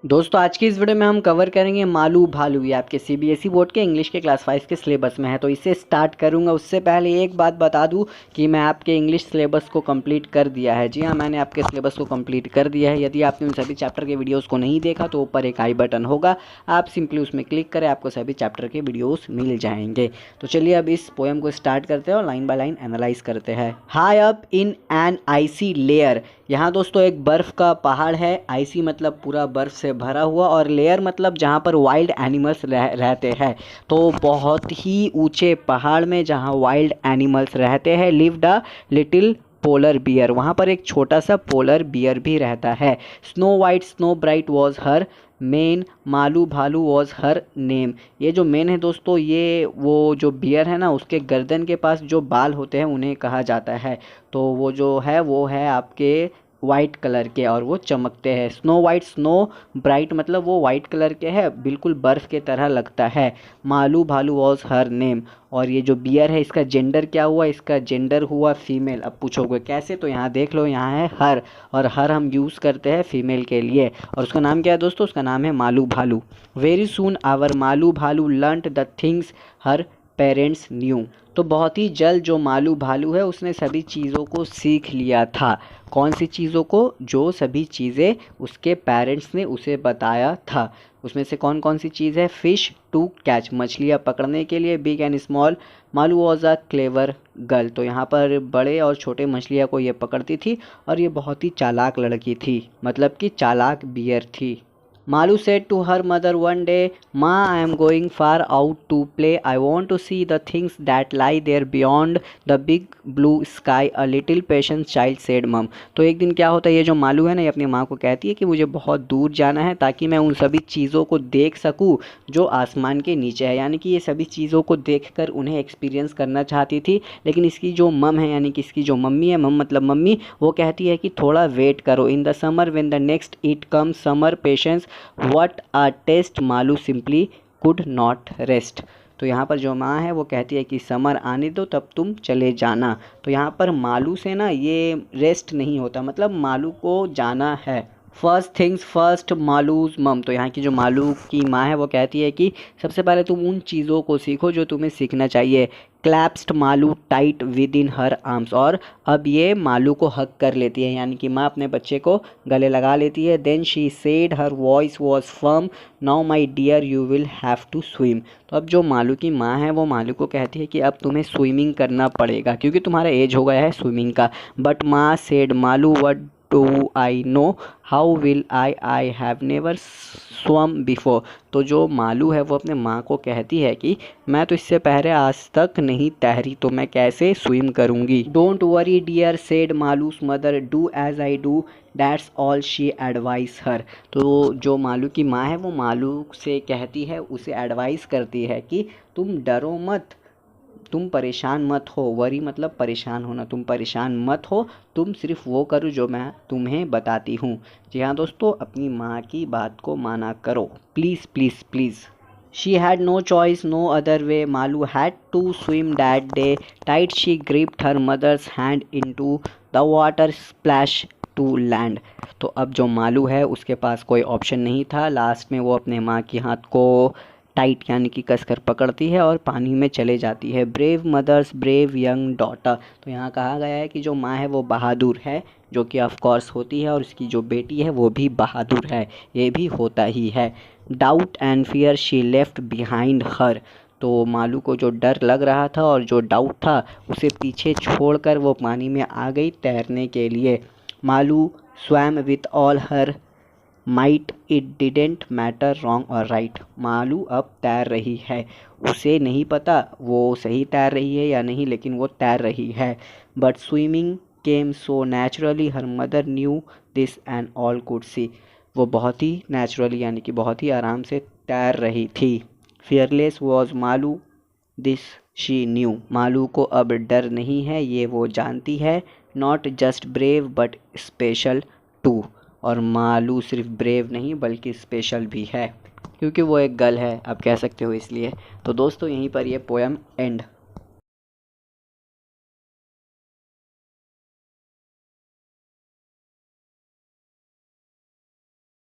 दोस्तों आज की इस वीडियो में हम कवर करेंगे मालू भालू। ये आपके सीबीएसई बोर्ड के इंग्लिश के क्लास 5 के सिलेबस में है, तो इसे स्टार्ट करूंगा। उससे पहले एक बात बता दूं कि मैं आपके इंग्लिश सिलेबस को कंप्लीट कर दिया है। जी हाँ, मैंने आपके सिलेबस को कंप्लीट कर दिया है। यदि आपने उन सभी चैप्टर के वीडियोज़ को नहीं देखा तो ऊपर एक आई बटन होगा, आप सिंपली उसमें क्लिक करें, आपको सभी चैप्टर के वीडियोज़ मिल जाएंगे। तो चलिए अब इस पोएम को स्टार्ट करते हैं और लाइन बाय लाइन एनालाइज करते हैं। High up in an icy layer, यहाँ दोस्तों एक बर्फ़ का पहाड़ है। आइसी मतलब पूरा बर्फ़ से भरा हुआ, और लेयर मतलब जहाँ पर वाइल्ड एनिमल्स रहते हैं। तो बहुत ही ऊंचे पहाड़ में जहाँ वाइल्ड एनिमल्स रहते हैं, lived a little polar bear, वहाँ पर एक छोटा सा पोलर बियर भी रहता है। Snow white snow bright was her main, Malu भालू वॉज हर नेम। ये जो मेन है दोस्तों, ये वो जो बियर है ना, उसके गर्दन के पास जो बाल होते हैं उन्हें कहा जाता है। तो वो जो है वो है आपके वाइट कलर के और वो चमकते हैं। स्नो वाइट स्नो ब्राइट मतलब वो वाइट कलर के है, बिल्कुल बर्फ़ के तरह लगता है। मालू भालू वॉज हर नेम, और ये जो बियर है इसका जेंडर क्या हुआ? इसका जेंडर हुआ फीमेल। अब पूछोगे कैसे, तो यहाँ देख लो, यहाँ है हर, और हर हम यूज़ करते हैं फीमेल के लिए। और उसका नाम क्या है दोस्तों? उसका नाम है मालू भालू। वेरी सून आवर मालू भालू learned the things her parents new. तो बहुत ही जल्द जो मालू भालू है उसने सभी चीज़ों को सीख लिया था। कौन सी चीज़ों को? जो सभी चीज़ें उसके पेरेंट्स ने उसे बताया था। उसमें से कौन कौन सी चीज़ है? फ़िश टू कैच, मछलियाँ पकड़ने के लिए। Big and small, Malu was a clever girl, तो यहाँ पर बड़े और छोटे मछलियाँ को ये पकड़ती थी, और ये बहुत ही चालाक लड़की थी, मतलब कि चालाक बियर थी। Malu said to her mother one day, "Ma, I am going far out to play. I want to see the things that lie there beyond the big blue sky." A little patient child said, "Mom." तो एक दिन क्या होता है, ये जो मालू है ना, ये अपनी माँ को कहती है कि मुझे बहुत दूर जाना है ताकि मैं उन सभी चीज़ों को देख सकूँ जो आसमान के नीचे है। यानी कि ये सभी चीज़ों को देखकर उन्हें एक्सपीरियंस करना चाहती थी। लेकिन इसकी जो मम है, यानी कि इसकी जो मम्मी है, मम मतलब मम्मी, वो कहती है कि थोड़ा वेट करो। In the summer when the next it comes summer patience what a test, Malu simply could not rest. तो यहाँ पर जो माँ है वो कहती है कि समर आने दो तब तुम चले जाना। तो यहाँ पर मालू से ना ये रेस्ट नहीं होता, मतलब मालू को जाना है। फर्स्ट थिंग्स फर्स्ट मालूज मम, तो यहाँ की जो मालू की माँ है वो कहती है कि सबसे पहले तुम उन चीज़ों को सीखो जो तुम्हें सीखना चाहिए। Clasped Malu tight with in her arms, और अब ये मालू को हक कर लेती है, यानी कि माँ अपने बच्चे को गले लगा लेती है। Then she said, her voice was firm, now my dear you will have to swim. तो अब जो मालू की माँ है वो मालू को कहती है कि अब तुम्हें स्विमिंग करना पड़ेगा क्योंकि तुम्हारा एज हो गया है स्विमिंग का। बट माँ said, Malu what do I know, how will I have never swum before. तो जो मालू है वो अपने माँ को कहती है कि मैं तो इससे पहले आज तक नहीं तैरी, तो मैं कैसे स्विम करूँगी। Don't worry dear said Malu's mother, do as I do, that's all she advice her. तो जो मालू की माँ है वो मालू से कहती है, उसे एडवाइस करती है कि तुम डरो मत, तुम परेशान मत हो। वरी मतलब परेशान होना, तुम परेशान मत हो, तुम सिर्फ वो करो जो मैं तुम्हें बताती हूँ। जी हाँ दोस्तों, अपनी माँ की बात को माना करो, please please please. She had no choice, no other way. Malu had to swim that day. Tight she gripped her mother's hand into the water, splash to land. तो अब जो मालू है उसके पास कोई ऑप्शन नहीं था। लास्ट में वो अपने माँ की हाथ को टाइट यानी कि कसकर पकड़ती है और पानी में चले जाती है। Brave mothers brave young daughter, तो यहाँ कहा गया है कि जो माँ है वो बहादुर है, जो कि ऑफ कोर्स होती है, और उसकी जो बेटी है वो भी बहादुर है, ये भी होता ही है। Doubt and fear she left behind her, तो मालू को जो डर लग रहा था और जो डाउट था उसे पीछे छोड़कर वो पानी में आ गई तैरने के लिए। Malu swum with all her might, it didn't matter wrong और राइट। मालू अब तैर रही है, उसे नहीं पता वो सही तैर रही है या नहीं, लेकिन वो तैर रही है। But swimming came so naturally, her mother new this and all could see. वो बहुत ही नेचुरली यानी कि बहुत ही आराम से तैर रही थी। Fearless was Malu, this she knew. Malu को अब डर नहीं है, ये वो जानती है। Not just brave but special too, और मालू सिर्फ ब्रेव नहीं बल्कि स्पेशल भी है, क्योंकि वो एक गर्ल है, आप कह सकते हो इसलिए। तो दोस्तों यहीं पर ये पोएम एंड